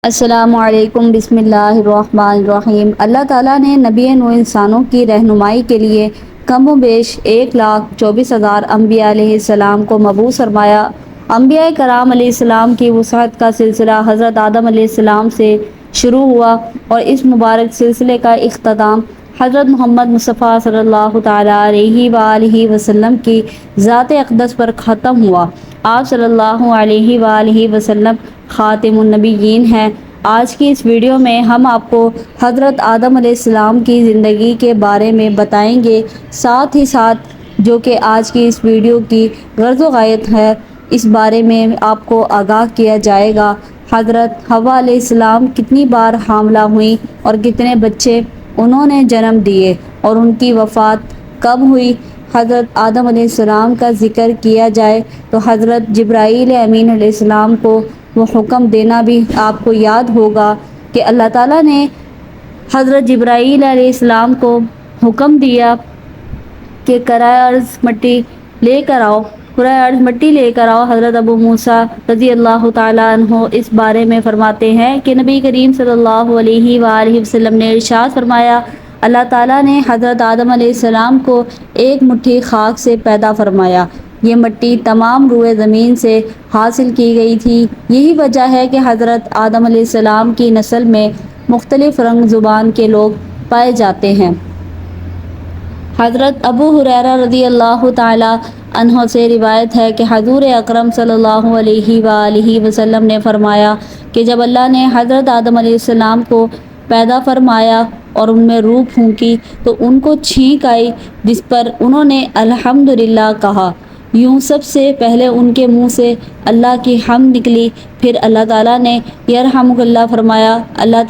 السلام علیکم، بسم اللہ الرحمن الرحیم۔ اللہ تعالیٰ نے نبی نو انسانوں کی رہنمائی کے لیے کم و بیش 1,24,000 انبیاء علیہ السلام کو مبعوث فرمایا۔ انبیاء کرام علیہ السلام کی وسعت کا سلسلہ حضرت آدم علیہ السلام سے شروع ہوا اور اس مبارک سلسلے کا اختتام حضرت محمد مصطفیٰ صلی اللہ تعالیٰ علیہ وآلہ وسلم کی ذات اقدس پر ختم ہوا۔ آپ صلی اللہ علیہ وآلہ وسلم خاتم النبیین ہیں۔ آج کی اس ویڈیو میں ہم آپ کو حضرت آدم علیہ السلام کی زندگی کے بارے میں بتائیں گے، ساتھ ہی ساتھ جو کہ آج کی اس ویڈیو کی غرض و غایت ہے، اس بارے میں آپ کو آگاہ کیا جائے گا۔ حضرت حوا علیہ السلام کتنی بار حاملہ ہوئیں اور کتنے بچے انہوں نے جنم دیے اور ان کی وفات کب ہوئی۔ حضرت آدم علیہ السلام کا ذکر کیا جائے تو حضرت جبرائیل امین علیہ السلام کو وہ حکم دینا بھی آپ کو یاد ہوگا کہ اللہ تعالیٰ نے حضرت جبرائیل علیہ السلام کو حکم دیا کہ کرۂ ارض مٹی لے کر آؤ، حضرت ابو موسیٰ رضی اللہ تعالیٰ عنہ اس بارے میں فرماتے ہیں کہ نبی کریم صلی اللہ علیہ وآلہ وسلم نے ارشاد فرمایا، اللہ تعالیٰ نے حضرت آدم علیہ السلام کو ایک مٹھی خاک سے پیدا فرمایا۔ یہ مٹی تمام روئے زمین سے حاصل کی گئی تھی۔ یہی وجہ ہے کہ حضرت آدم علیہ السلام کی نسل میں مختلف رنگ زبان کے لوگ پائے جاتے ہیں۔ حضرت ابو ہریرہ رضی اللہ تعالیٰ عنہ سے روایت ہے کہ حضور اکرم صلی اللہ علیہ وآلہ وسلم نے فرمایا کہ جب اللہ نے حضرت آدم علیہ السلام کو پیدا فرمایا اور ان میں روح پھونکی تو ان کو چھینک آئی، جس پر انہوں نے الحمدللہ کہا۔ یوں سب سے پہلے ان کے منہ سے اللہ کی حمد نکلی، پھر اللہ تعالیٰ نے یرحمک اللہ فرمایا۔ اللہ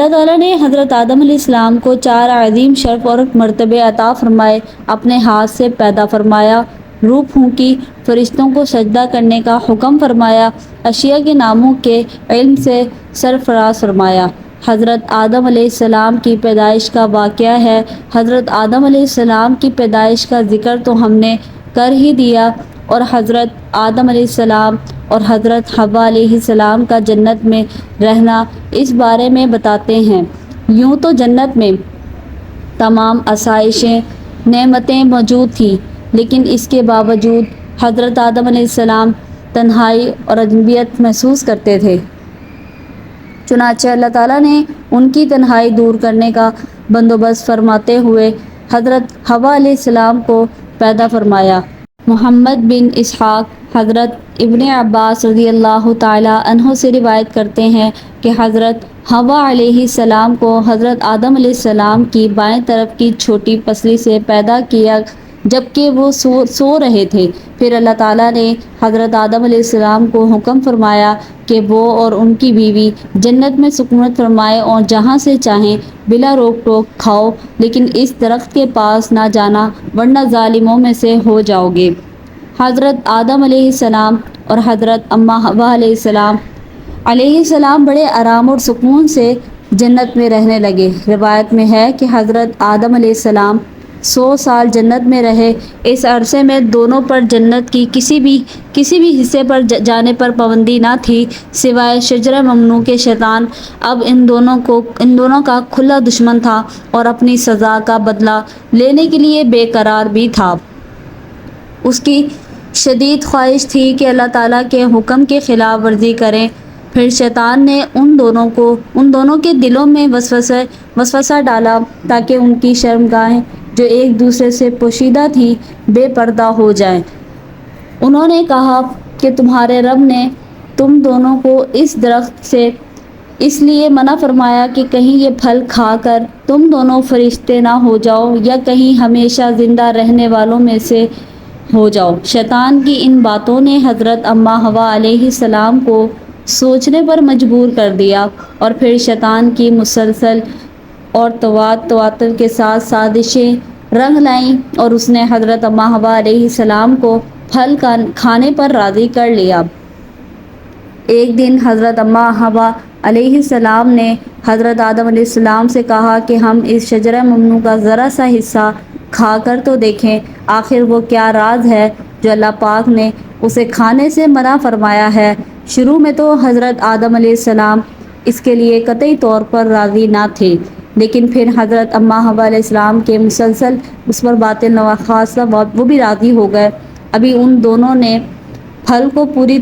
تعالیٰ نے حضرت آدم علیہ السلام کو 4 عظیم شرف اور مرتبے عطا فرمائے، اپنے ہاتھ سے پیدا فرمایا، روح پھونکی، فرشتوں کو سجدہ کرنے کا حکم فرمایا، اشیاء کے ناموں کے علم سے سرفراز فرمایا۔ حضرت آدم علیہ السلام کی پیدائش کا واقعہ ہے۔ حضرت آدم علیہ السلام کی پیدائش کا ذکر تو ہم نے کر ہی دیا، اور حضرت آدم علیہ السلام اور حضرت حوا علیہ السلام کا جنت میں رہنا اس بارے میں بتاتے ہیں۔ یوں تو جنت میں تمام آسائشیں، نعمتیں موجود تھیں، لیکن اس کے باوجود حضرت آدم علیہ السلام تنہائی اور اجنبیت محسوس کرتے تھے۔ چنانچہ اللہ تعالیٰ نے ان کی تنہائی دور کرنے کا بندوبست فرماتے ہوئے حضرت حوا علیہ السلام کو پیدا فرمایا۔ محمد بن اسحاق حضرت ابن عباس رضی اللہ تعالیٰ عنہ سے روایت کرتے ہیں کہ حضرت حوا علیہ السلام کو حضرت آدم علیہ السلام کی بائیں طرف کی چھوٹی پسلی سے پیدا کیا جبکہ وہ سو رہے تھے۔ پھر اللہ تعالیٰ نے حضرت آدم علیہ السلام کو حکم فرمایا کہ وہ اور ان کی بیوی جنت میں سکونت فرمائے اور جہاں سے چاہیں بلا روک ٹوک کھاؤ، لیکن اس درخت کے پاس نہ جانا ورنہ ظالموں میں سے ہو جاؤ گے۔ حضرت آدم علیہ السلام اور حضرت اماں حوا علیہ السلام بڑے آرام اور سکون سے جنت میں رہنے لگے۔ روایت میں ہے کہ حضرت آدم علیہ السلام 100 سال جنت میں رہے۔ اس عرصے میں دونوں پر جنت کی کسی بھی حصے پر جانے پر پابندی نہ تھی سوائے شجرہ ممنوع کے۔ شیطان اب ان دونوں کا کھلا دشمن تھا اور اپنی سزا کا بدلہ لینے کے لیے بے قرار بھی تھا۔ اس کی شدید خواہش تھی کہ اللہ تعالیٰ کے حکم کی خلاف ورزی کریں۔ پھر شیطان نے ان دونوں کے دلوں میں وسوسہ ڈالا تاکہ ان کی شرمگاہیں جو ایک دوسرے سے پوشیدہ تھیں بے پردہ ہو جائیں۔ انہوں نے کہا کہ تمہارے رب نے تم دونوں کو اس درخت سے اس لیے منع فرمایا کہ کہیں یہ پھل کھا کر تم دونوں فرشتے نہ ہو جاؤ یا کہیں ہمیشہ زندہ رہنے والوں میں سے ہو جاؤ۔ شیطان کی ان باتوں نے حضرت اماں حوا علیہ السلام کو سوچنے پر مجبور کر دیا، اور پھر شیطان کی مسلسل اور تواتر کے ساتھ سازشیں رنگ لائیں اور اس نے حضرت اماں حوا علیہ السلام کو پھل کھانے پر راضی کر لیا۔ ایک دن حضرت اماں حوا علیہ السلام نے حضرت آدم علیہ السلام سے کہا کہ ہم اس شجرہ ممنوع کا ذرا سا حصہ کھا کر تو دیکھیں، آخر وہ کیا راز ہے جو اللہ پاک نے اسے کھانے سے منع فرمایا ہے۔ شروع میں تو حضرت آدم علیہ السلام اس کے لیے قطعی طور پر راضی نہ تھے، لیکن پھر حضرت اماں حوا علیہ السلام کے مسلسل اس پر باطل نواخاص وہ بھی راضی ہو گئے۔ ابھی ان دونوں نے پھل کو پوری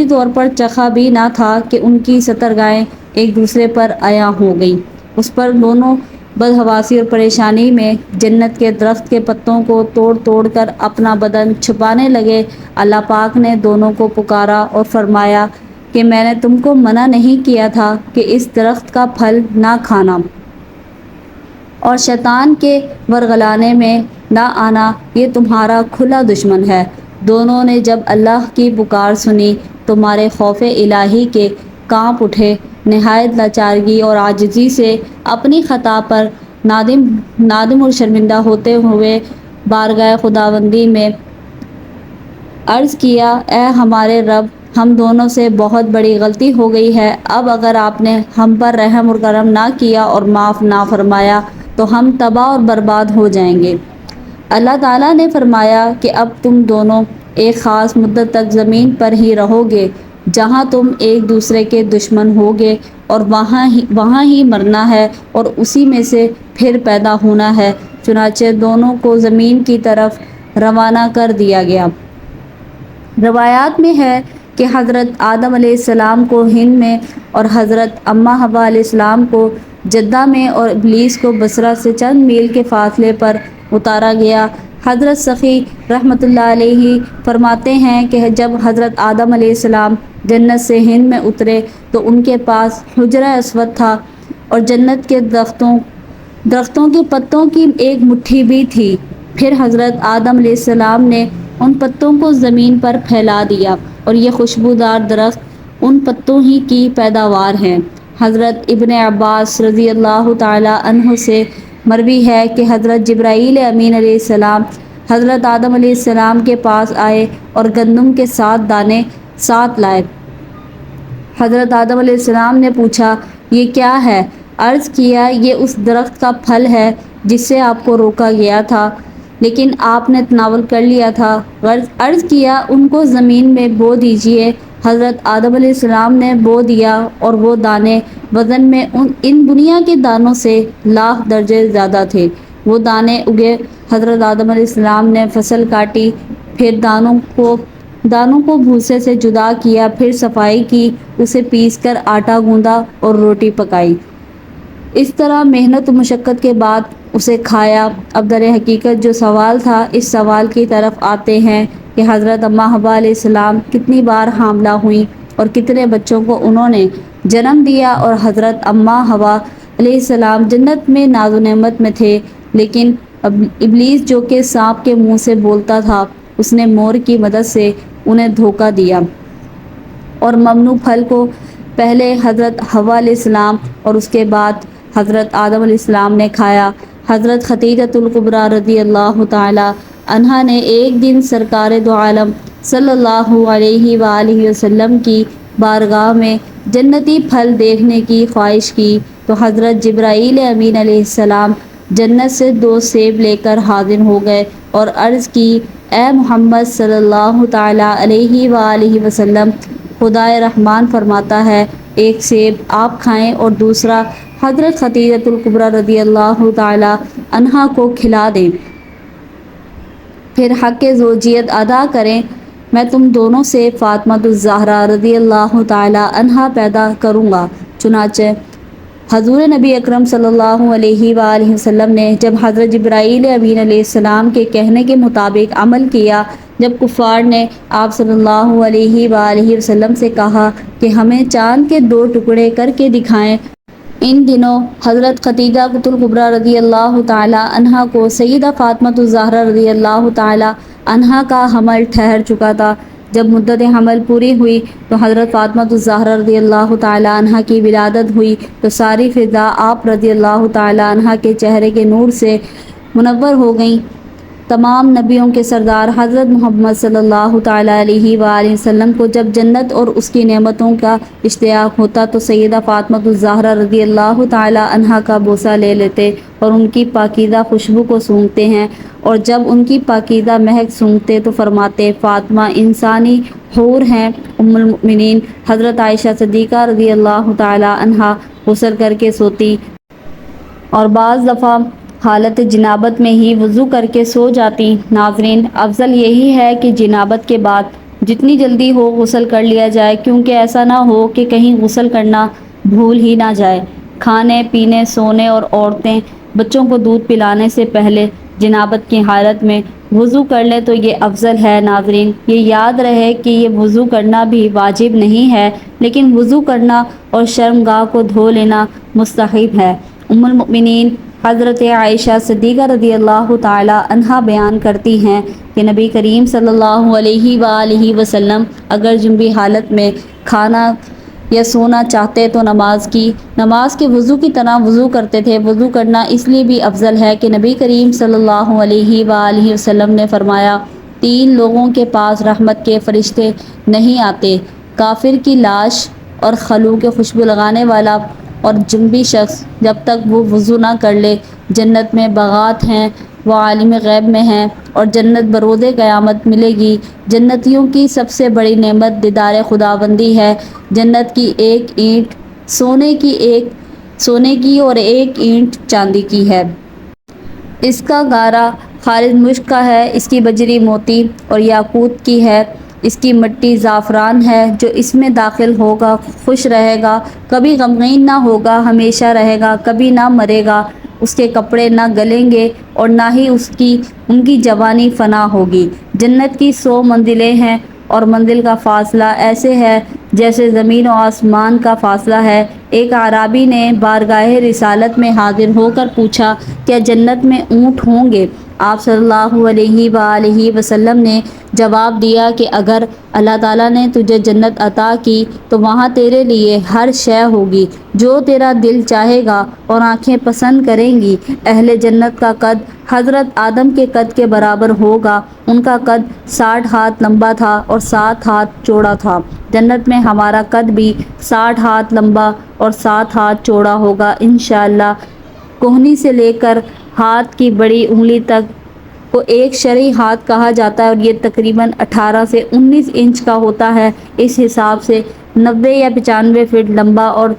طور پر چکھا بھی نہ تھا کہ ان کی سترگاہیں ایک دوسرے پر عیاں ہو گئیں۔ اس پر دونوں بدحواسی اور پریشانی میں جنت کے درخت کے پتوں کو توڑ توڑ کر اپنا بدن چھپانے لگے۔ اللہ پاک نے دونوں کو پکارا اور فرمایا کہ میں نے تم کو منع نہیں کیا تھا کہ اس درخت کا پھل نہ کھانا اور شیطان کے ورگلانے میں نہ آنا، یہ تمہارا کھلا دشمن ہے۔ دونوں نے جب اللہ کی پکار سنی تو مارے خوف الہی کے کانپ اٹھے، نہایت لاچارگی اور عاجزی سے اپنی خطا پر نادم اور شرمندہ ہوتے ہوئے بارگاہ خداوندی میں عرض کیا، اے ہمارے رب، ہم دونوں سے بہت بڑی غلطی ہو گئی ہے۔ اب اگر آپ نے ہم پر رحم اور کرم نہ کیا اور معاف نہ فرمایا تو ہم تباہ اور برباد ہو جائیں گے۔ اللہ تعالیٰ نے فرمایا کہ اب تم دونوں ایک خاص مدت تک زمین پر ہی رہو گے، جہاں تم ایک دوسرے کے دشمن ہوگے، اور وہاں ہی مرنا ہے اور اسی میں سے پھر پیدا ہونا ہے۔ چنانچہ دونوں کو زمین کی طرف روانہ کر دیا گیا۔ روایات میں ہے کہ حضرت آدم علیہ السلام کو ہند میں اور حضرت اماں حوا علیہ السلام کو جدہ میں اور ابلیس کو بصرہ سے چند میل کے فاصلے پر اتارا گیا۔ حضرت سخی رحمۃ اللہ علیہ فرماتے ہیں کہ جب حضرت آدم علیہ السلام جنت سے ہند میں اترے تو ان کے پاس حجرہ اسود تھا اور جنت کے درختوں کے پتوں کی ایک مٹھی بھی تھی۔ پھر حضرت آدم علیہ السلام نے ان پتوں کو زمین پر پھیلا دیا اور یہ خوشبودار درخت ان پتوں ہی کی پیداوار ہیں۔ حضرت ابن عباس رضی اللہ تعالی عنہ سے مروی ہے کہ حضرت جبرائیل امین علیہ السلام حضرت آدم علیہ السلام کے پاس آئے اور گندم کے 7 دانے ساتھ لائے۔ حضرت آدم علیہ السلام نے پوچھا، یہ کیا ہے؟ عرض کیا، یہ اس درخت کا پھل ہے جس سے آپ کو روکا گیا تھا لیکن آپ نے تناول کر لیا تھا۔ عرض کیا، ان کو زمین میں بو دیجئے۔ حضرت آدم علیہ السلام نے بو دیا اور وہ دانے وزن میں ان دنیا کے دانوں سے لاکھ درجے زیادہ تھے۔ وہ دانے اگے، حضرت آدم علیہ السلام نے فصل کاٹی، پھر دانوں کو بھوسے سے جدا کیا، پھر صفائی کی، اسے پیس کر آٹا گوندا اور روٹی پکائی۔ اس طرح محنت و مشقت کے بعد اسے کھایا۔ اب در حقیقت جو سوال تھا، اس سوال کی طرف آتے ہیں کہ حضرت اماں حوا علیہ السلام کتنی بار حاملہ ہوئیں اور کتنے بچوں کو انہوں نے جنم دیا، اور حضرت اماں حوا علیہ السلام جنت میں ناز و نعمت میں تھے، لیکن ابلیس جو کہ سانپ کے منہ سے بولتا تھا، اس نے مور کی مدد سے انہیں دھوکہ دیا اور ممنوع پھل کو پہلے حضرت حوا علیہ السلام اور اس کے بعد حضرت آدم علیہ السلام نے کھایا۔ حضرت خدیجۃ الکبریٰ رضی اللہ تعالی عنہا نے ایک دن سرکار دو عالم صلی اللہ علیہ وآلہ وسلم کی بارگاہ میں جنتی پھل دیکھنے کی خواہش کی تو حضرت جبرائیل امین علیہ السلام جنت سے 2 سیب لے کر حاضر ہو گئے اور عرض کی، اے محمد صلی اللہ تعالی علیہ وآلہ وسلم، خدائے رحمان فرماتا ہے، ایک سیب آپ کھائیں اور دوسرا حضرت خدیجۃ الکبریٰ رضی اللہ تعالی عنہا کو کھلا دیں، پھر حق زوجیت ادا کریں۔ میں تم دونوں سے فاطمۃ الزہرا رضی اللہ تعالی عنہا پیدا کروں گا۔ چنانچہ حضور نبی اکرم صلی اللہ علیہ وآلہ وسلم نے جب حضرت جبرائیل امین علیہ السلام کے کہنے کے مطابق عمل کیا، جب کفار نے آپ صلی اللہ علیہ وآلہ وسلم سے کہا کہ ہمیں چاند کے 2 ٹکڑے کر کے دکھائیں، ان دنوں حضرت خدیجہ الکبریٰ رضی اللہ تعالی عنہا کو سیدہ فاطمۃ الزہرا رضی اللہ تعالی عنہا کا حمل ٹھہر چکا تھا۔ جب مدت حمل پوری ہوئی تو حضرت فاطمۃ الزہرا رضی اللہ تعالی عنہا کی ولادت ہوئی تو ساری فضا آپ رضی اللہ تعالی عنہا کے چہرے کے نور سے منور ہو گئیں۔ تمام نبیوں کے سردار حضرت محمد صلی اللہ تعالی علیہ وآلہ وسلم کو جب جنت اور اس کی نعمتوں کا اشتیاق ہوتا تو سیدہ فاطمۃ الزہرا رضی اللہ تعالی عنہا کا بوسہ لے لیتے اور ان کی پاکیزہ خوشبو کو سونگھتے ہیں، اور جب ان کی پاکیزہ مہک سونگھتے تو فرماتے، فاطمہ انسانی حور ہیں ام المؤمنین حضرت عائشہ صدیقہ رضی اللہ تعالی عنہا غسل کر کے سوتی اور بعض دفعہ حالت جنابت میں ہی وضو کر کے سو جاتی۔ ناظرین، افضل یہی ہے کہ جنابت کے بعد جتنی جلدی ہو غسل کر لیا جائے، کیونکہ ایسا نہ ہو کہ کہیں غسل کرنا بھول ہی نہ جائے۔ کھانے پینے، سونے اور عورتیں بچوں کو دودھ پلانے سے پہلے جنابت کی حالت میں وضو کر لیں تو یہ افضل ہے۔ ناظرین، یہ یاد رہے کہ یہ وضو کرنا بھی واجب نہیں ہے، لیکن وضو کرنا اور شرمگاہ کو دھو لینا مستحب ہے۔ ام المؤمنین حضرت عائشہ صدیقہ رضی اللہ تعالی عنہا بیان کرتی ہیں کہ نبی کریم صلی اللہ علیہ وآلہ وسلم اگر جنبی حالت میں کھانا یا سونا چاہتے تو نماز کے وضو کی طرح وضو کرتے تھے۔ وضو کرنا اس لیے بھی افضل ہے کہ نبی کریم صلی اللہ علیہ وآلہ وسلم نے فرمایا، 3 لوگوں کے پاس رحمت کے فرشتے نہیں آتے: کافر کی لاش اور خلوع کے خوشبو لگانے والا اور جنبی شخص جب تک وہ وضو نہ کر لے۔ جنت میں باغات ہیں، وہ عالم غیب میں ہیں اور جنت بروز قیامت ملے گی۔ جنتیوں کی سب سے بڑی نعمت دیدار خداوندی ہے۔ جنت کی ایک اینٹ سونے کی اور ایک اینٹ چاندی کی ہے۔ اس کا گارا خالص مشک کا ہے، اس کی بجری موتی اور یاقوت کی ہے، اس کی مٹی زعفران ہے۔ جو اس میں داخل ہوگا خوش رہے گا، کبھی غمگین نہ ہوگا، ہمیشہ رہے گا، کبھی نہ مرے گا۔ اس کے کپڑے نہ گلیں گے اور نہ ہی ان کی جوانی فنا ہوگی۔ جنت کی 100 منزلیں ہیں اور منزل کا فاصلہ ایسے ہے جیسے زمین و آسمان کا فاصلہ ہے۔ ایک اعرابی نے بارگاہ رسالت میں حاضر ہو کر پوچھا، کیا جنت میں اونٹ ہوں گے؟ آپ صلی اللہ علیہ وآلہ وسلم نے جواب دیا کہ اگر اللہ تعالیٰ نے تجھے جنت عطا کی تو وہاں تیرے لیے ہر شے ہوگی جو تیرا دل چاہے گا اور آنکھیں پسند کریں گی۔ اہل جنت کا قد حضرت آدم کے قد کے برابر ہوگا۔ ان کا قد 60 ہاتھ لمبا تھا اور 7 ہاتھ چوڑا تھا۔ جنت میں ہمارا قد بھی 60 ہاتھ لمبا اور 7 ہاتھ چوڑا ہوگا انشاءاللہ۔ کوہنی سے لے کر ہاتھ کی بڑی انگلی تک کو ایک شرعی ہاتھ کہا جاتا ہے اور یہ تقریباً 18 سے 19 انچ کا ہوتا ہے۔ اس حساب سے 90 یا 95 فٹ لمبا اور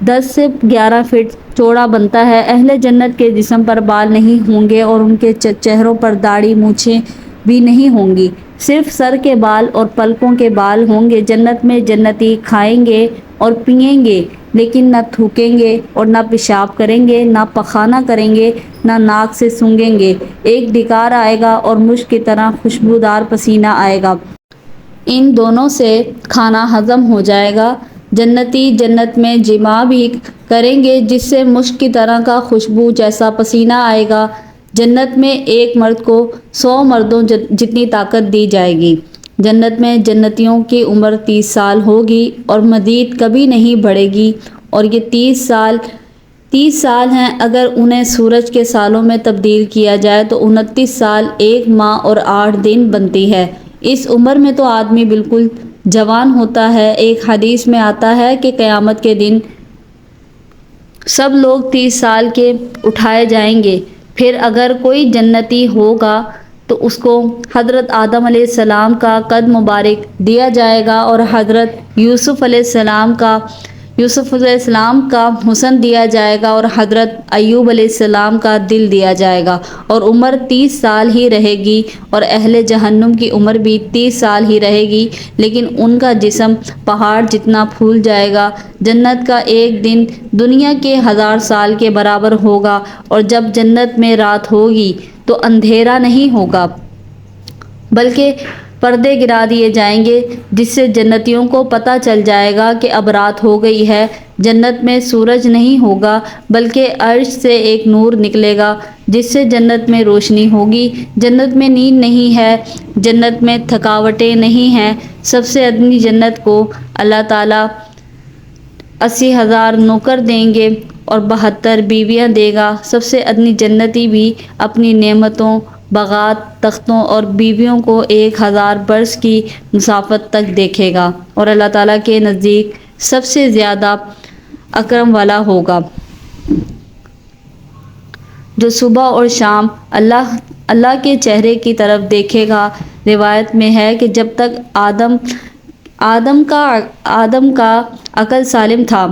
10 سے 11 فٹ چوڑا بنتا ہے۔ اہل جنت کے جسم پر بال نہیں ہوں گے اور ان کے چہروں پر داڑھی مونچھیں بھی نہیں ہوں گی، صرف سر کے بال اور پلکوں کے بال ہوں گے۔ جنت میں جنتی کھائیں گے اور پئیں گے لیکن نہ تھوکیں گے اور نہ پیشاب کریں گے، نہ پخانہ کریں گے، نہ ناک سے سونگھیں گے۔ ایک ڈکار آئے گا اور مشک کی طرح خوشبودار پسینہ آئے گا۔ ان دونوں سے کھانا ہضم ہو جائے گا۔ جنتی جنت میں جماع بھی کریں گے جس سے مشک کی طرح کا خوشبو جیسا پسینہ آئے گا۔ جنت میں ایک مرد کو 100 مردوں جتنی طاقت دی جائے گی۔ جنت میں جنتیوں کی عمر 30 سال ہوگی اور مزید کبھی نہیں بڑھے گی، اور یہ 30 سال ہیں۔ اگر انہیں سورج کے سالوں میں تبدیل کیا جائے تو 29 سال 1 ماہ اور 8 دن بنتی ہے۔ اس عمر میں تو آدمی بالکل جوان ہوتا ہے۔ ایک حدیث میں آتا ہے کہ قیامت کے دن سب لوگ 30 سال کے اٹھائے جائیں گے، پھر اگر کوئی جنتی ہوگا تو اس کو حضرت آدم علیہ السلام کا قد مبارک دیا جائے گا اور حضرت یوسف علیہ السلام کا حسن دیا جائے گا اور حضرت ایوب علیہ السلام کا دل دیا جائے گا، اور عمر 30 سال ہی رہے گی، اور اہل جہنم کی عمر بھی 30 سال ہی رہے گی، لیکن ان کا جسم پہاڑ جتنا پھول جائے گا۔ جنت کا ایک دن دنیا کے 1000 سال کے برابر ہوگا، اور جب جنت میں رات ہوگی تو اندھیرا نہیں ہوگا بلکہ پردے گرا دیے جائیں گے، جس سے جنتیوں کو پتہ چل جائے گا کہ اب رات ہو گئی ہے۔ جنت میں سورج نہیں ہوگا بلکہ عرش سے ایک نور نکلے گا جس سے جنت میں روشنی ہوگی۔ جنت میں نیند نہیں ہے، جنت میں تھکاوٹیں نہیں ہیں۔ سب سے ادنی جنت کو اللہ تعالیٰ 80,000 نوکر دیں گے اور 72 بیویاں دے گا۔ سب سے ادنی جنتی بھی اپنی نعمتوں، باغات، تختوں اور بیویوں کو 1000 برس کی مسافت تک دیکھے گا، اور اللہ تعالیٰ کے نزدیک سب سے زیادہ اکرم والا ہوگا، جو صبح اور شام اللہ کے چہرے کی طرف دیکھے گا۔ روایت میں ہے کہ جب تک آدم کا عقل سالم تھا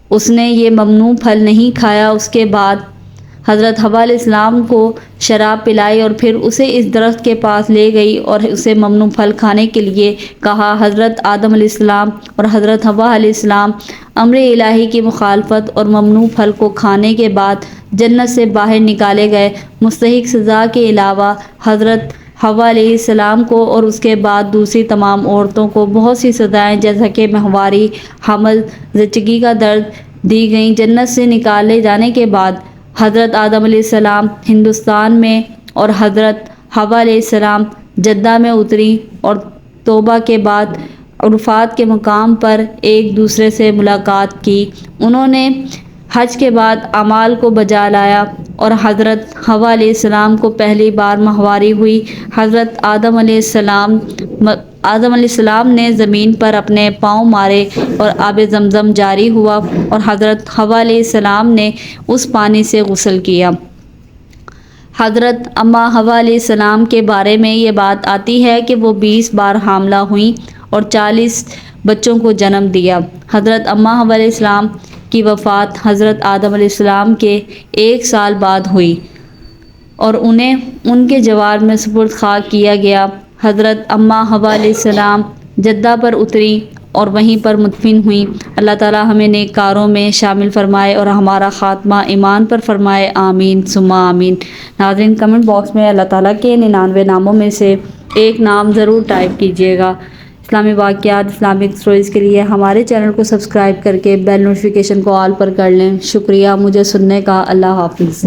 اس نے یہ ممنوع پھل نہیں کھایا۔ اس کے بعد حضرت حوا علیہ السلام کو شراب پلائی اور پھر اسے اس درخت کے پاس لے گئی اور اسے ممنوع پھل کھانے کے لیے کہا۔ حضرت آدم علیہ السلام اور حضرت حوا علیہ السلام امر الہی کی مخالفت اور ممنوع پھل کو کھانے کے بعد جنت سے باہر نکالے گئے۔ مستحق سزا کے علاوہ حضرت حوا علیہ السلام کو اور اس کے بعد دوسری تمام عورتوں کو بہت سی سزائیں جیسا کہ ماہواری، حمل، زچگی کا درد دی گئیں۔ جنت سے نکالے جانے کے بعد حضرت آدم علیہ السلام ہندوستان میں اور حضرت حوا علیہ السلام جدہ میں اتری اور توبہ کے بعد عرفات کے مقام پر ایک دوسرے سے ملاقات کی۔ انہوں نے حج کے بعد اعمال کو بجا لایا اور حضرت حوا علیہ السلام کو پہلی بار ماہواری ہوئی۔ حضرت آدم علیہ السلام نے زمین پر اپنے پاؤں مارے اور آب زمزم جاری ہوا اور حضرت حوا علیہ السلام نے اس پانی سے غسل کیا۔ حضرت اماں حوا علیہ السلام کے بارے میں یہ بات آتی ہے کہ وہ 20 بار حاملہ ہوئیں اور 40 بچوں کو جنم دیا۔ حضرت اماں حوا علیہ السلام کی وفات حضرت آدم علیہ السلام کے 1 سال بعد ہوئی اور انہیں ان کے جوار میں سپرد خاک کیا گیا۔ حضرت اماں حوا علیہ السلام جدہ پر اتری اور وہیں پر مدفن ہوئیں۔ اللہ تعالی ہمیں نیک کاروں میں شامل فرمائے اور ہمارا خاتمہ ایمان پر فرمائے، آمین ثم آمین۔ ناظرین، کمنٹ باکس میں اللہ تعالیٰ کے 99 ناموں میں سے ایک نام ضرور ٹائپ کیجیے گا۔ اسلامی واقعات، اسلامک سٹوریز کے لیے ہمارے چینل کو سبسکرائب کر کے بیل نوٹیفیکیشن کو آل پر کر لیں۔ شکریہ مجھے سننے کا۔ اللہ حافظ۔